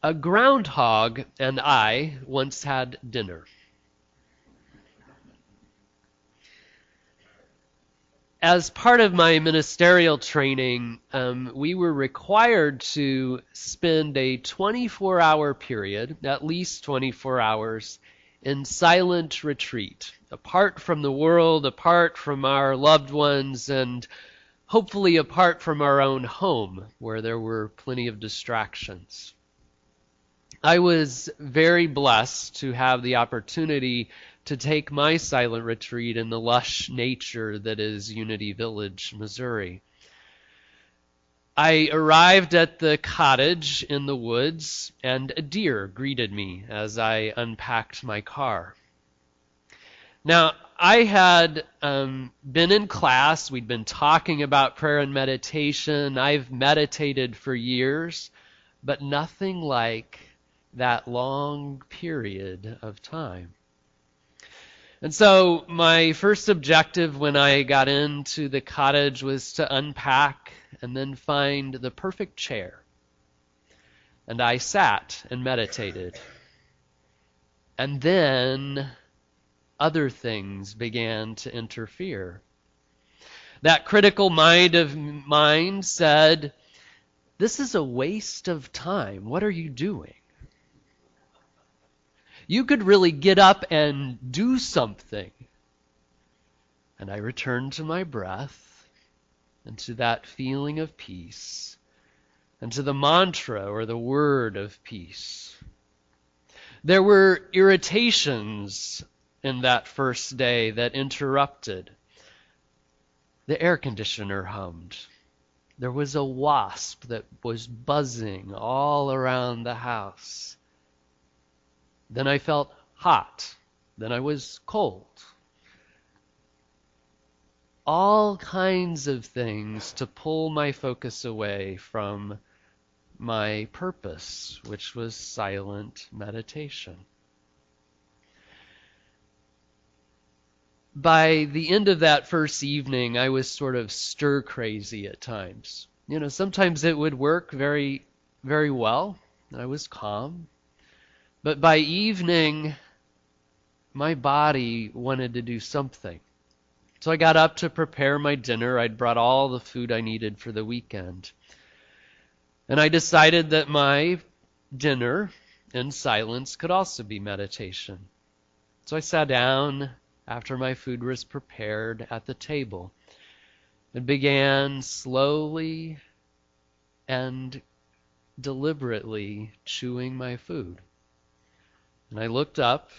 A groundhog and I once had dinner. As part of my ministerial training, we were required to spend a 24-hour period, at least 24 hours, in silent retreat, apart from the world, apart from our loved ones, and hopefully apart from our own home, where there were plenty of distractions. I was very blessed to have the opportunity to take my silent retreat in the lush nature that is Unity Village, Missouri. I arrived at the cottage in the woods, and a deer greeted me as I unpacked my car. Now, I had been in class. We'd been talking about prayer and meditation. I've meditated for years, but nothing like that long period of time. And so my first objective when I got into the cottage was to unpack and then find the perfect chair. And I sat and meditated. And then other things began to interfere. That critical mind of mine said, "This is a waste of time. What are you doing? You could really get up and do something." And I returned to my breath and to that feeling of peace and to the mantra or the word of peace. There were irritations in that first day that interrupted. The air conditioner hummed. There was a wasp that was buzzing all around the house. Then I felt hot. Then I was cold. All kinds of things to pull my focus away from my purpose, which was silent meditation. By the end of that first evening, I was sort of stir crazy at times. Sometimes it would work very, very well. I was calm. But by evening, my body wanted to do something. So I got up to prepare my dinner. I'd brought all the food I needed for the weekend. And I decided that my dinner in silence could also be meditation. So I sat down after my food was prepared at the table and began slowly and deliberately chewing my food. And I looked up.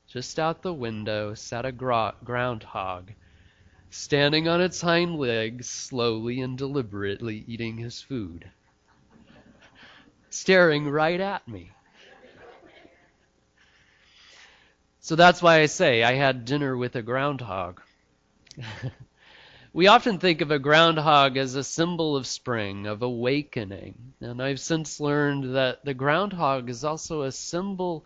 Just out the window sat a groundhog, standing on its hind legs, slowly and deliberately eating his food, staring right at me. So that's why I say I had dinner with a groundhog. We often think of a groundhog as a symbol of spring, of awakening. And I've since learned that the groundhog is also a symbol,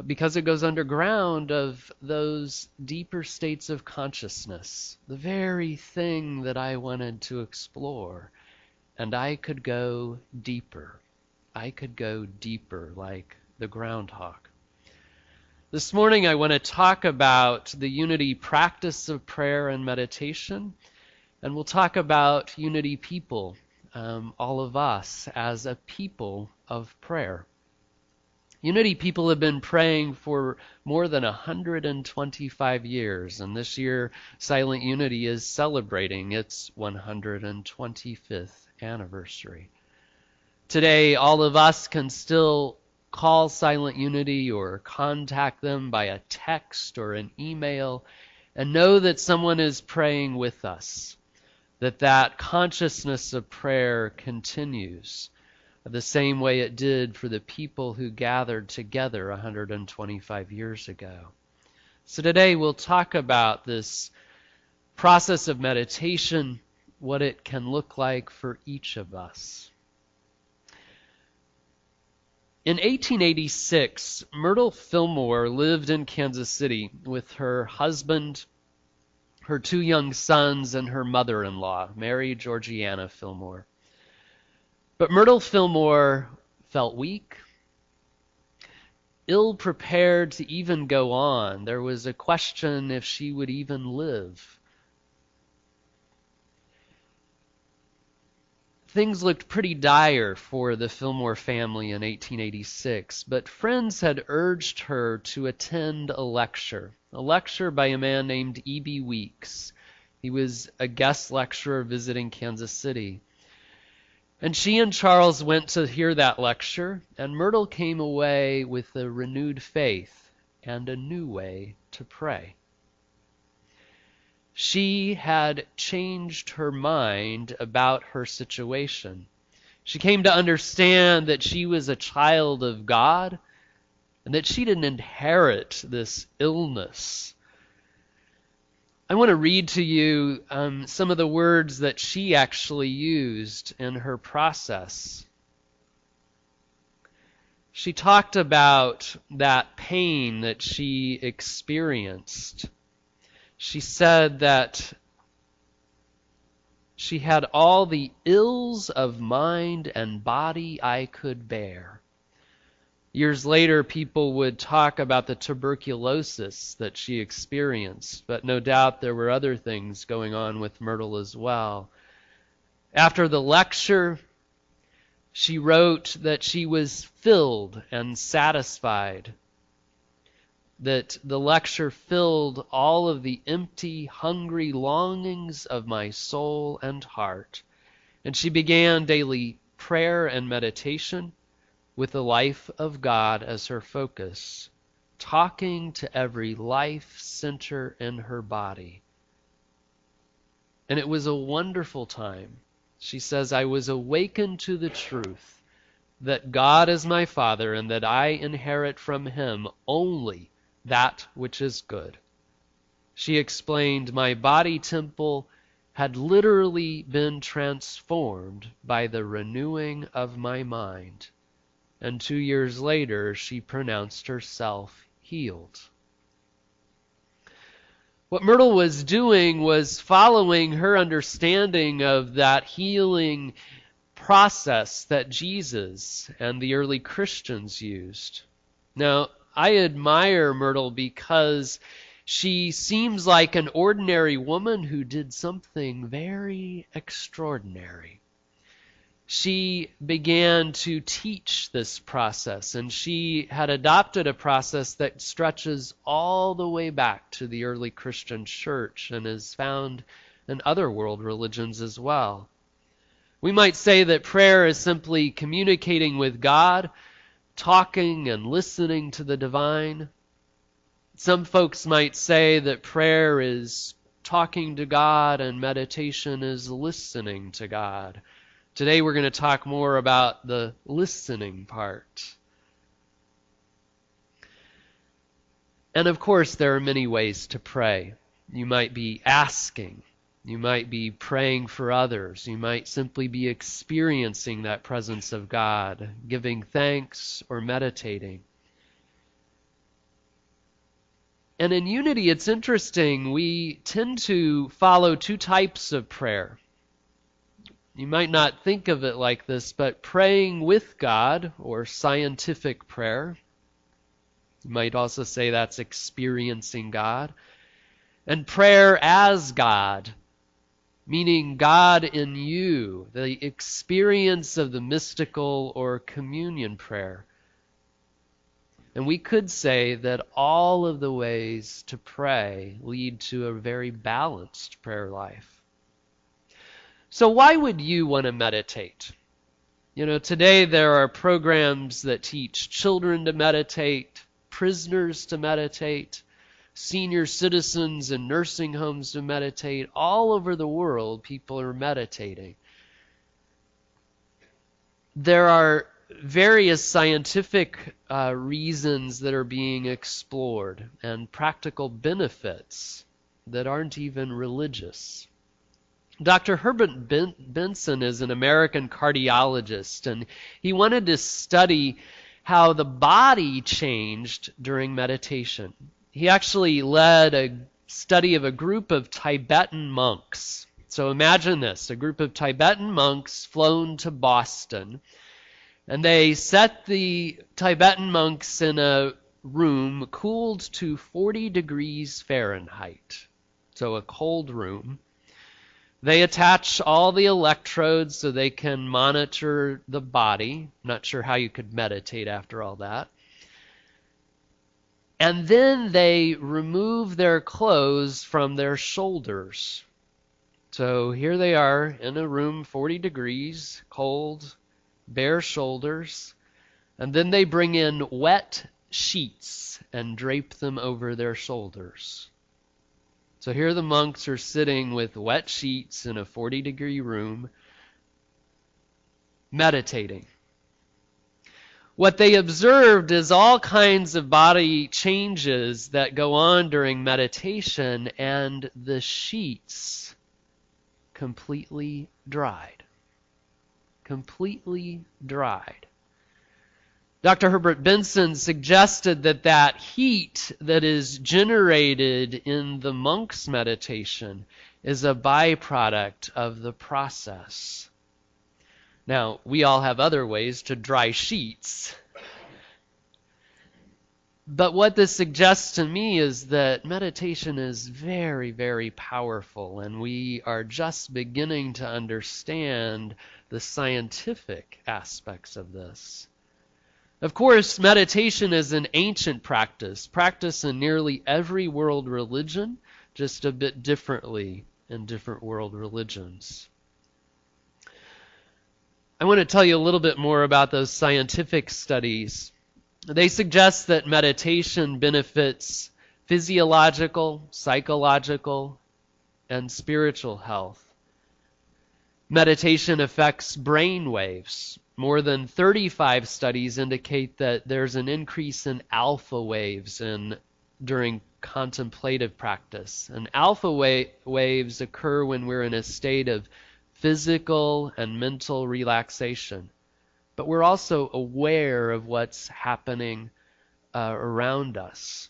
because it goes underground, of those deeper states of consciousness, the very thing that I wanted to explore. And I could go deeper. I could go deeper like the groundhog. This morning I want to talk about the Unity practice of prayer and meditation, and we'll talk about Unity people, all of us as a people of prayer. Unity people have been praying for more than 125 years, and this year Silent Unity is celebrating its 125th anniversary. Today, all of us can still call Silent Unity or contact them by a text or an email and know that someone is praying with us, that consciousness of prayer continues the same way it did for the people who gathered together 125 years ago. So today we'll talk about this process of meditation, what it can look like for each of us. In 1886, Myrtle Fillmore lived in Kansas City with her husband, her 2 young sons, and her mother-in-law, Mary Georgiana Fillmore. But Myrtle Fillmore felt weak, ill-prepared to even go on. There was a question if she would even live. Things looked pretty dire for the Fillmore family in 1886, but friends had urged her to attend a lecture by a man named E.B. Weeks. He was a guest lecturer visiting Kansas City. And she and Charles went to hear that lecture, and Myrtle came away with a renewed faith and a new way to pray. She had changed her mind about her situation. She came to understand that she was a child of God and that she didn't inherit this illness. I want to read to you some of the words that she actually used in her process. She talked about that pain that she experienced. She said that she had all the ills of mind and body I could bear. Years later, people would talk about the tuberculosis that she experienced, but no doubt there were other things going on with Myrtle as well. After the lecture, she wrote that she was filled and satisfied, that the lecture filled all of the empty, hungry longings of my soul and heart. And she began daily prayer and meditation with the life of God as her focus, talking to every life center in her body. And it was a wonderful time. She says, I was awakened to the truth that God is my Father and that I inherit from Him only that which is good. She explained, my body temple had literally been transformed by the renewing of my mind. And 2 years later, she pronounced herself healed. What Myrtle was doing was following her understanding of that healing process that Jesus and the early Christians used. Now, I admire Myrtle because she seems like an ordinary woman who did something very extraordinary. She began to teach this process, and she had adopted a process that stretches all the way back to the early Christian church and is found in other world religions as well. We might say that prayer is simply communicating with God, talking and listening to the divine. Some folks might say that prayer is talking to God and meditation is listening to God. Today we're going to talk more about the listening part. And of course, there are many ways to pray. You might be asking. You might be praying for others. You might simply be experiencing that presence of God, giving thanks or meditating. And in unity, it's interesting. We tend to follow two types of prayer. You might not think of it like this, but praying with God, or scientific prayer. You might also say that's experiencing God. And prayer as God, meaning God in you, the experience of the mystical or communion prayer. And we could say that all of the ways to pray lead to a very balanced prayer life. So why would you want to meditate? You know, today there are programs that teach children to meditate, prisoners to meditate, senior citizens in nursing homes to meditate. All over the world, people are meditating. There are various scientific reasons that are being explored and practical benefits that aren't even religious. Dr. Herbert Benson is an American cardiologist, and he wanted to study how the body changed during meditation. He actually led a study of a group of Tibetan monks. So imagine this, a group of Tibetan monks flown to Boston, And they set the Tibetan monks in a room cooled to 40 degrees Fahrenheit. So a cold room. They attach all the electrodes so they can monitor the body. Not sure how you could meditate after all that. And then they remove their clothes from their shoulders. So here they are in a room, 40 degrees, cold, bare shoulders. And then they bring in wet sheets and drape them over their shoulders. So here the monks are sitting with wet sheets in a 40-degree room, meditating. What they observed is all kinds of body changes that go on during meditation, and the sheets completely dried. Completely dried. Dr. Herbert Benson suggested that that heat that is generated in the monk's meditation is a byproduct of the process. Now, we all have other ways to dry sheets. But what this suggests to me is that meditation is very, very powerful, and we are just beginning to understand the scientific aspects of this. Of course, meditation is an ancient practice, practiced in nearly every world religion, just a bit differently in different world religions. I want to tell you a little bit more about those scientific studies. They suggest that meditation benefits physiological, psychological, and spiritual health. Meditation affects brain waves. More than 35 studies indicate that there's an increase in alpha waves during contemplative practice. And alpha waves occur when we're in a state of physical and mental relaxation. But we're also aware of what's happening around us.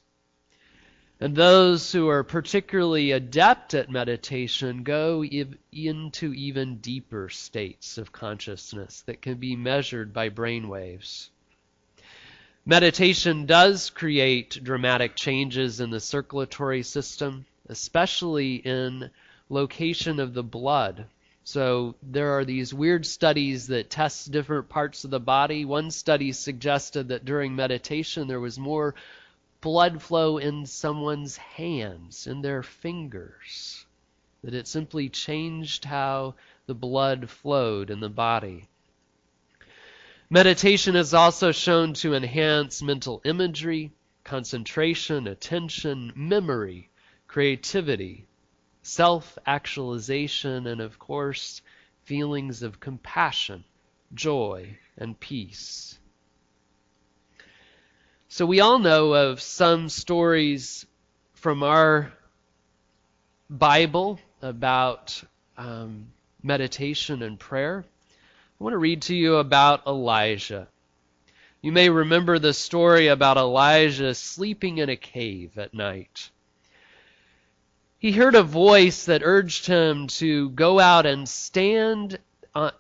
And those who are particularly adept at meditation go into even deeper states of consciousness that can be measured by brain waves. Meditation does create dramatic changes in the circulatory system, especially in location of the blood. So there are these weird studies that test different parts of the body. One study suggested that during meditation there was more blood flow in someone's hands, in their fingers, that it simply changed how the blood flowed in the body. Meditation is also shown to enhance mental imagery, concentration, attention, memory, creativity, self-actualization, and of course, feelings of compassion, joy, and peace. So we all know of some stories from our Bible about meditation and prayer. I want to read to you about Elijah. You may remember the story about Elijah sleeping in a cave at night. He heard a voice that urged him to go out and stand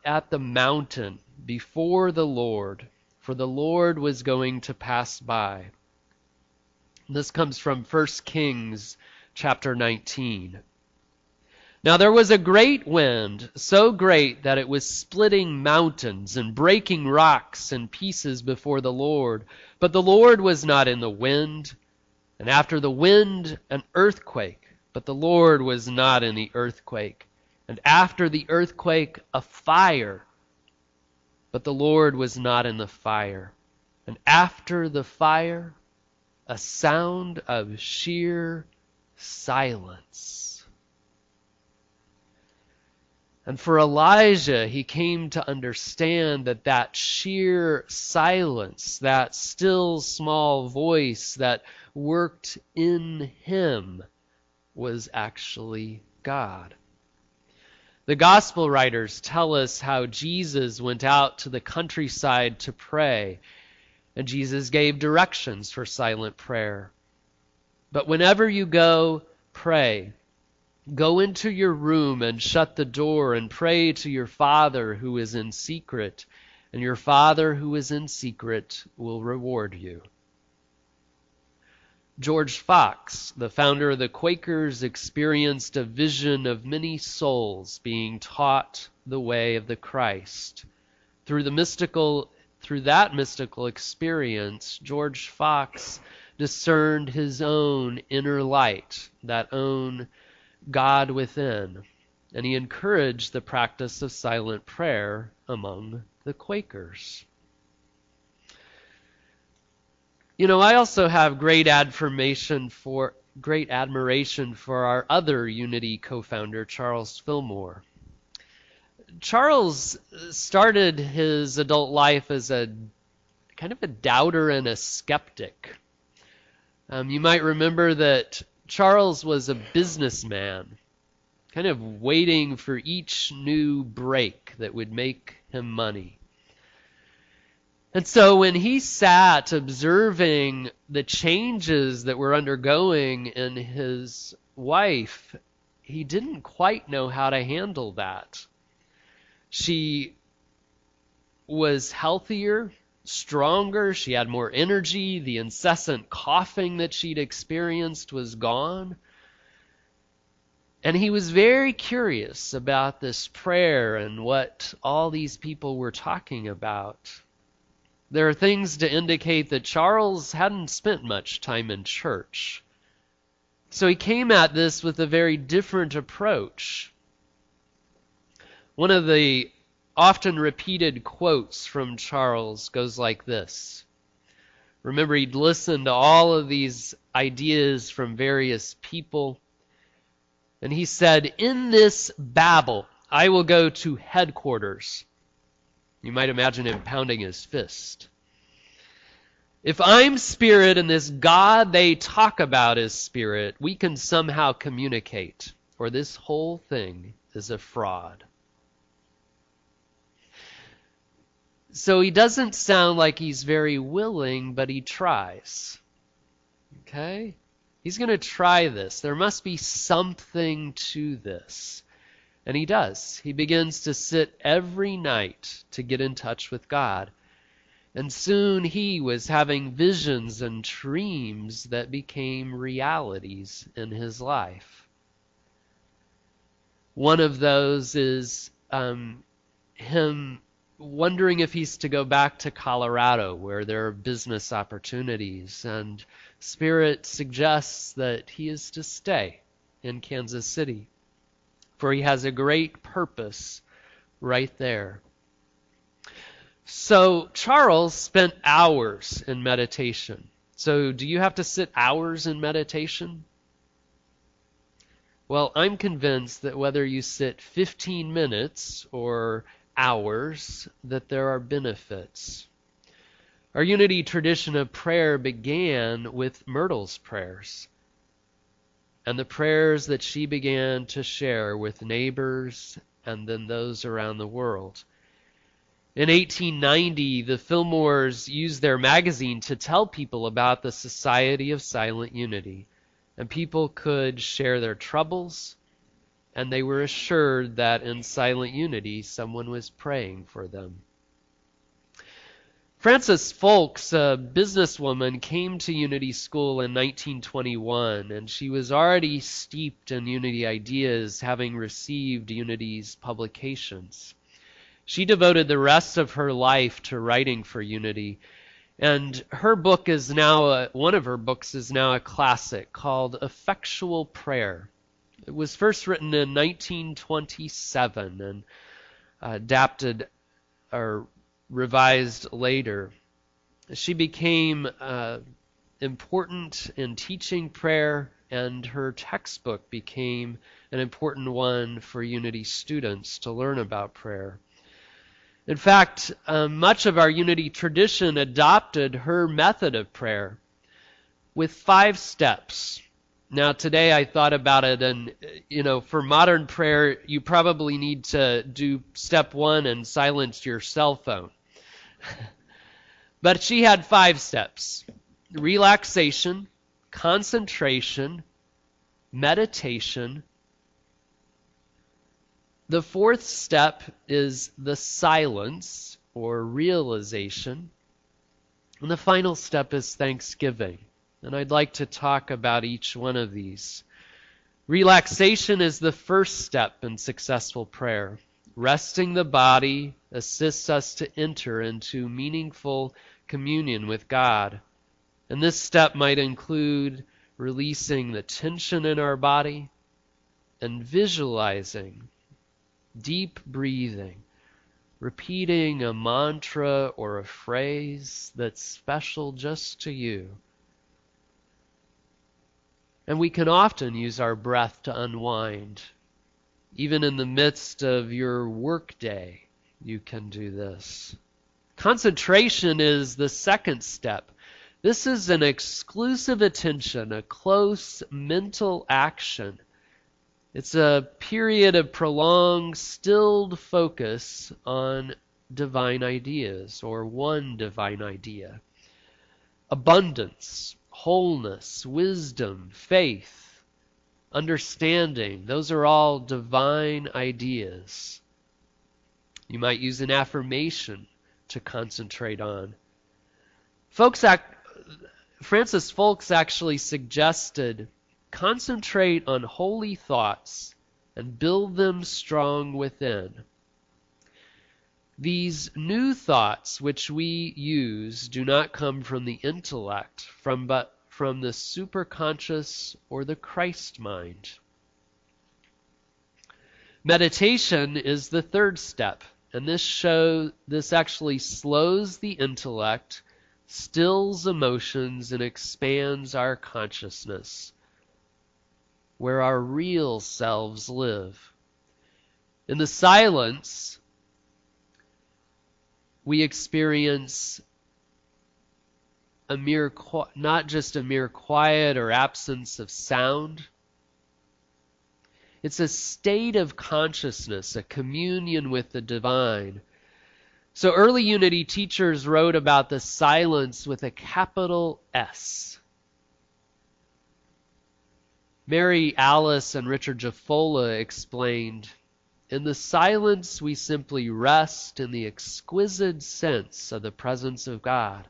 at the mountain before the Lord, for the Lord was going to pass by. This comes from 1 Kings chapter 19. Now there was a great wind, so great that it was splitting mountains and breaking rocks in pieces before the Lord. But the Lord was not in the wind, and after the wind an earthquake. But the Lord was not in the earthquake, and after the earthquake a fire. But the Lord was not in the fire. And after the fire, a sound of sheer silence. And for Elijah, he came to understand that that sheer silence, that still small voice that worked in him, was actually God. The gospel writers tell us how Jesus went out to the countryside to pray, and Jesus gave directions for silent prayer. But whenever you go, pray. Go into your room and shut the door and pray to your Father who is in secret, and your Father who is in secret will reward you. George Fox, the founder of the Quakers, experienced a vision of many souls being taught the way of the Christ. Through that mystical experience, George Fox discerned his own inner light, that own God within, and he encouraged the practice of silent prayer among the Quakers. I also have great admiration for our other Unity co-founder, Charles Fillmore. Charles started his adult life as a kind of a doubter and a skeptic. You might remember that Charles was a businessman, kind of waiting for each new break that would make him money. And so when he sat observing the changes that were undergoing in his wife, he didn't quite know how to handle that. She was healthier, stronger, she had more energy, the incessant coughing that she'd experienced was gone. And he was very curious about this prayer and what all these people were talking about. There are things to indicate that Charles hadn't spent much time in church. So he came at this with a very different approach. One of the often repeated quotes from Charles goes like this. Remember, he'd listened to all of these ideas from various people, and he said, "In this babble, I will go to headquarters." You might imagine him pounding his fist. If I'm spirit and this God they talk about is spirit, we can somehow communicate, or this whole thing is a fraud. So he doesn't sound like he's very willing, but he tries. Okay? He's going to try this. There must be something to this. And he does. He begins to sit every night to get in touch with God. And soon he was having visions and dreams that became realities in his life. One of those is him wondering if he's to go back to Colorado where there are business opportunities. And Spirit suggests that he is to stay in Kansas City, for he has a great purpose right there. So Charles spent hours in meditation. So do you have to sit hours in meditation? Well, I'm convinced that whether you sit 15 minutes or hours, that there are benefits. Our Unity tradition of prayer began with Myrtle's prayers and the prayers that she began to share with neighbors and then those around the world. In 1890, the Fillmores used their magazine to tell people about the Society of Silent Unity, and people could share their troubles, and they were assured that in silent unity someone was praying for them. Frances Folks, a businesswoman, came to Unity School in 1921, and she was already steeped in Unity ideas, having received Unity's publications. She devoted the rest of her life to writing for Unity, and her book is now one of her books is now a classic called Effectual Prayer. It was first written in 1927 and adapted or revised later. She became important in teaching prayer, and her textbook became an important one for Unity students to learn about prayer. In fact, much of our Unity tradition adopted her method of prayer with 5 steps. Now, today I thought about it, and, for modern prayer, you probably need to do step 1 and silence your cell phone. But she had 5 steps: relaxation, concentration, meditation. The 4th step is the silence, or realization. And the final step is thanksgiving. And I'd like to talk about each one of these. Relaxation is the first step in successful prayer. Resting the body assists us to enter into meaningful communion with God. And this step might include releasing the tension in our body and visualizing, deep breathing, repeating a mantra or a phrase that's special just to you. And we can often use our breath to unwind. Even in the midst of your workday, you can do this. Concentration is the second step. This is an exclusive attention, a close mental action. It's a period of prolonged, stilled focus on divine ideas or one divine idea. Abundance, wholeness, wisdom, faith, understanding, those are all divine ideas. You might use an affirmation to concentrate on. Francis Folks actually suggested concentrate on holy thoughts and build them strong within. These new thoughts which we use do not come from the intellect, but from the superconscious or the Christ mind. Meditation is the third step, and this actually slows the intellect, stills emotions, and expands our consciousness, where our real selves live. In the silence, we experience not just a mere quiet or absence of sound. It's a state of consciousness, a communion with the divine. So early Unity teachers wrote about the silence with a capital S. Mary Alice and Richard Jaffola explained, in the silence we simply rest in the exquisite sense of the presence of God.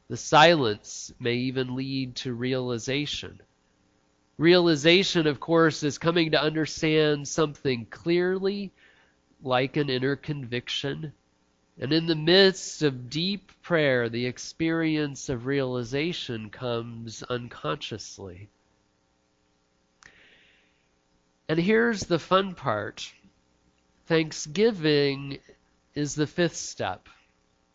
The silence may even lead to realization. Realization, of course, is coming to understand something clearly, like an inner conviction. And in the midst of deep prayer, the experience of realization comes unconsciously. And here's the fun part. Thanksgiving is the fifth step.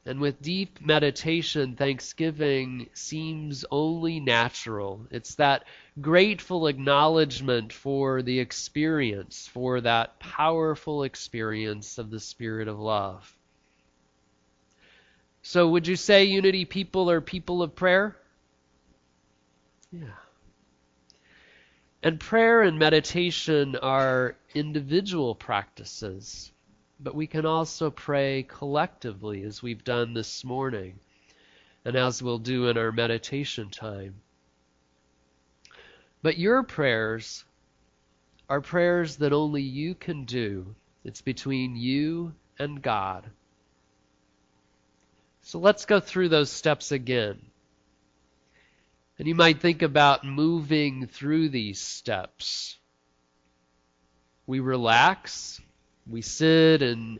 And with deep meditation, thanksgiving seems only natural. It's that grateful acknowledgement for the experience, for that powerful experience of the Spirit of love. So would you say Unity people are people of prayer? Yeah. And prayer and meditation are individual practices, but we can also pray collectively as we've done this morning and as we'll do in our meditation time. But your prayers are prayers that only you can do. It's between you and God. So let's go through those steps again. And you might think about moving through these steps. We relax, we sit, and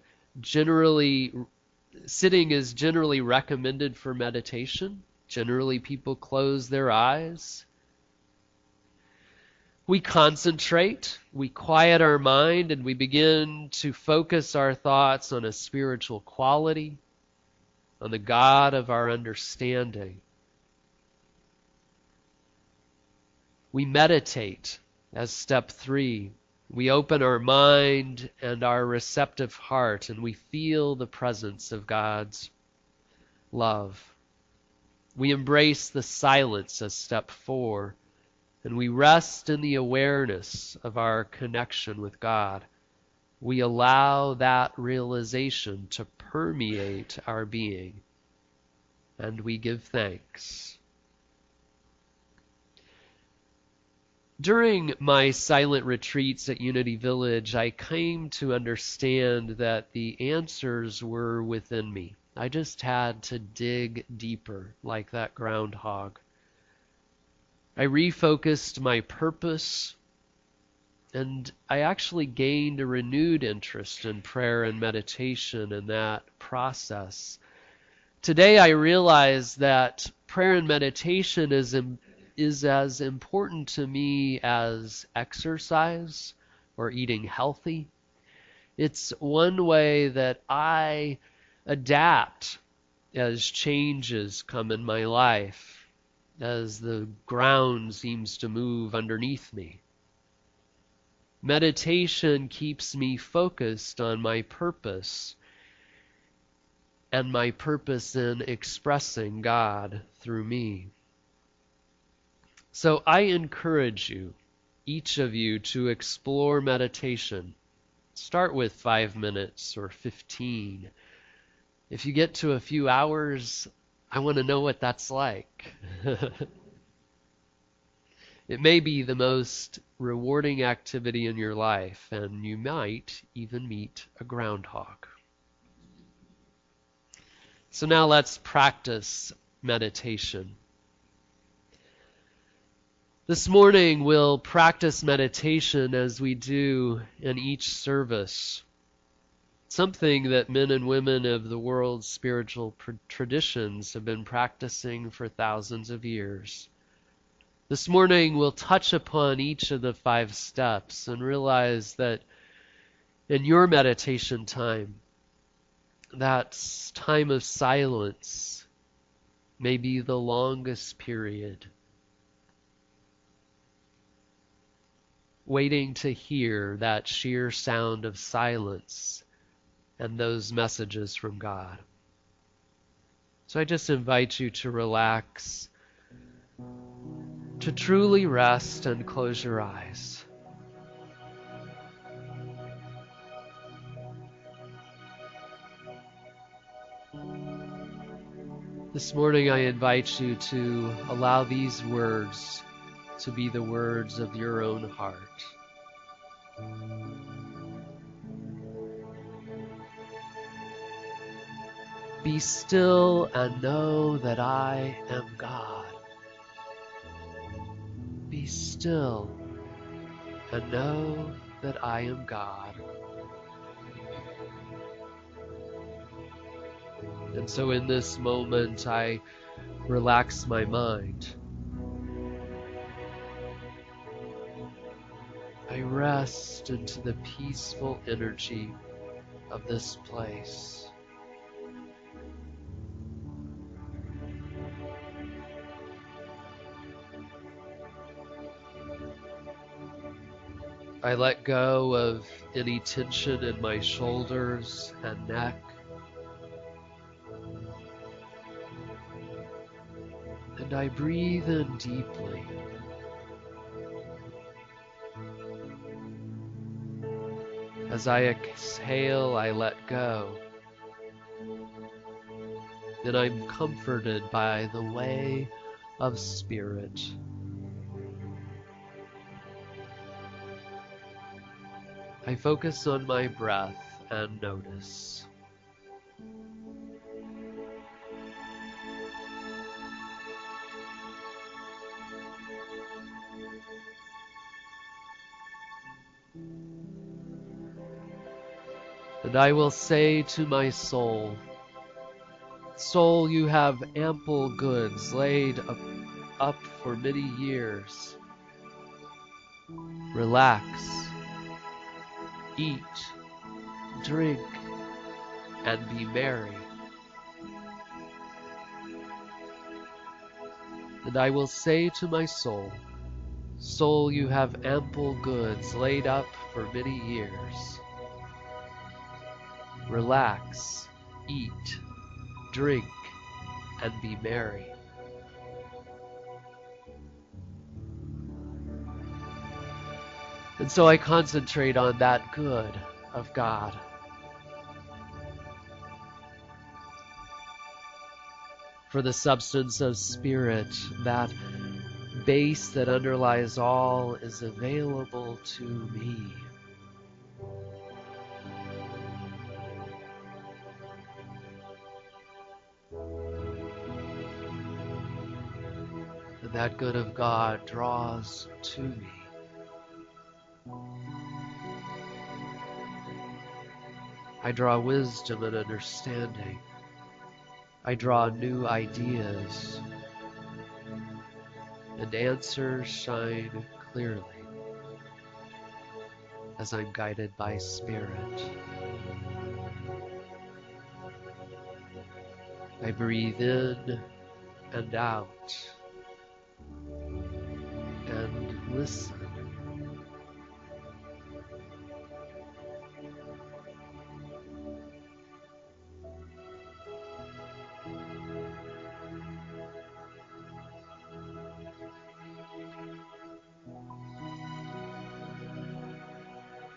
sitting is generally recommended for meditation. Generally, people close their eyes. We concentrate, we quiet our mind, and we begin to focus our thoughts on a spiritual quality, on the God of our understanding. We meditate as step 3. We open our mind and our receptive heart, and we feel the presence of God's love. We embrace the silence as step 4, and we rest in the awareness of our connection with God. We allow that realization to permeate our being, and we give thanks. During my silent retreats at Unity Village, I came to understand that the answers were within me. I just had to dig deeper, like that groundhog. I refocused my purpose, and I actually gained a renewed interest in prayer and meditation in that process. Today I realize that prayer and meditation is as important to me as exercise or eating healthy. It's one way that I adapt as changes come in my life, as the ground seems to move underneath me. Meditation keeps me focused on my purpose and my purpose in expressing God through me. So I encourage you, each of you, to explore meditation. Start with 5 minutes or 15. If you get to a few hours, I want to know what that's like. It may be the most rewarding activity in your life, and you might even meet a groundhog. So now let's practice meditation. This morning we'll practice meditation as we do in each service. Something that men and women of the world's spiritual traditions have been practicing for thousands of years. This morning we'll touch upon each of the 5 steps and realize that in your meditation time, that time of silence may be the longest period, waiting to hear that sheer sound of silence and those messages from God. So I just invite you to relax, to truly rest and close your eyes. This morning I invite you to allow these words to be the words of your own heart. Be still and know that I am God. Be still and know that I am God. And so in this moment, I relax my mind. I rest into the peaceful energy of this place. I let go of any tension in my shoulders and neck. And I breathe in deeply. As I exhale, I let go. And I'm comforted by the way of spirit. I focus on my breath and notice. And I will say to my soul, Soul, you have ample goods laid up for many years. Relax, eat, drink, and be merry. And I will say to my soul, Soul, you have ample goods laid up for many years. Relax, eat, drink, and be merry. And so I concentrate on that good of God. For the substance of spirit, that base that underlies all is available to me. And that good of God draws to me. I draw wisdom and understanding. I draw new ideas, and answers shine clearly as I'm guided by Spirit. I breathe in and out and listen.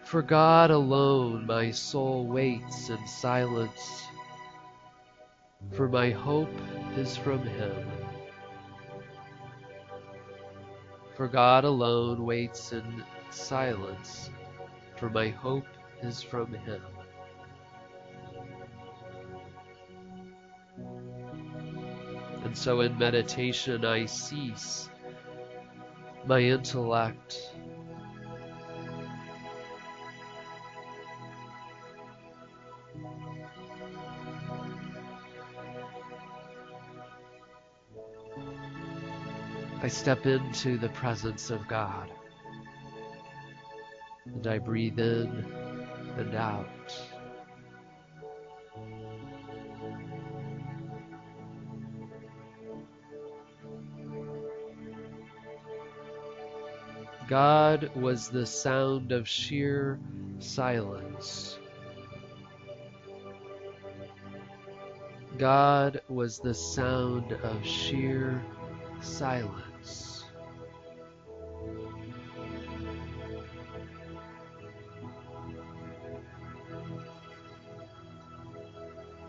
For God alone my soul waits in silence, for my hope is from Him. For God alone waits in silence, for my hope is from Him. And so in meditation I cease my intellect. I step into the presence of God, and I breathe in and out. God was the sound of sheer silence. God was the sound of sheer silence.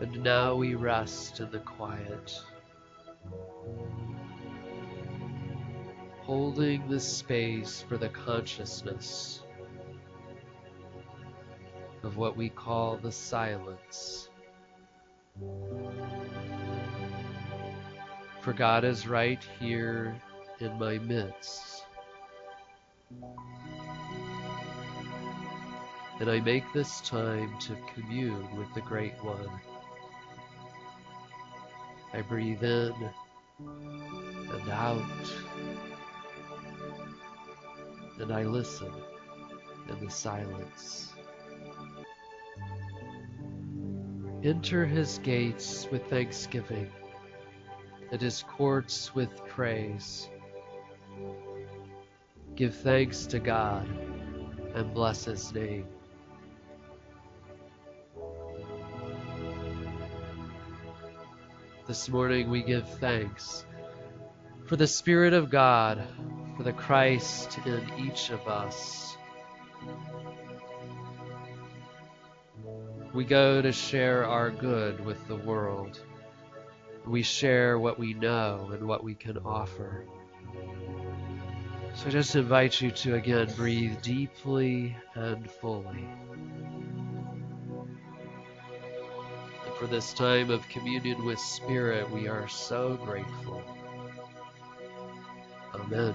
And now we rest in the quiet, holding the space for the consciousness of what we call the silence. For God is right here in my midst. And I make this time to commune with the Great One. I breathe in and out, and I listen in the silence. Enter His gates with thanksgiving, and His courts with praise. Give thanks to God and bless His name. This morning we give thanks for the Spirit of God, for the Christ in each of us. We go to share our good with the world. We share what we know and what we can offer. So I just invite you to again breathe deeply and fully. And for this time of communion with Spirit, we are so grateful. Amen.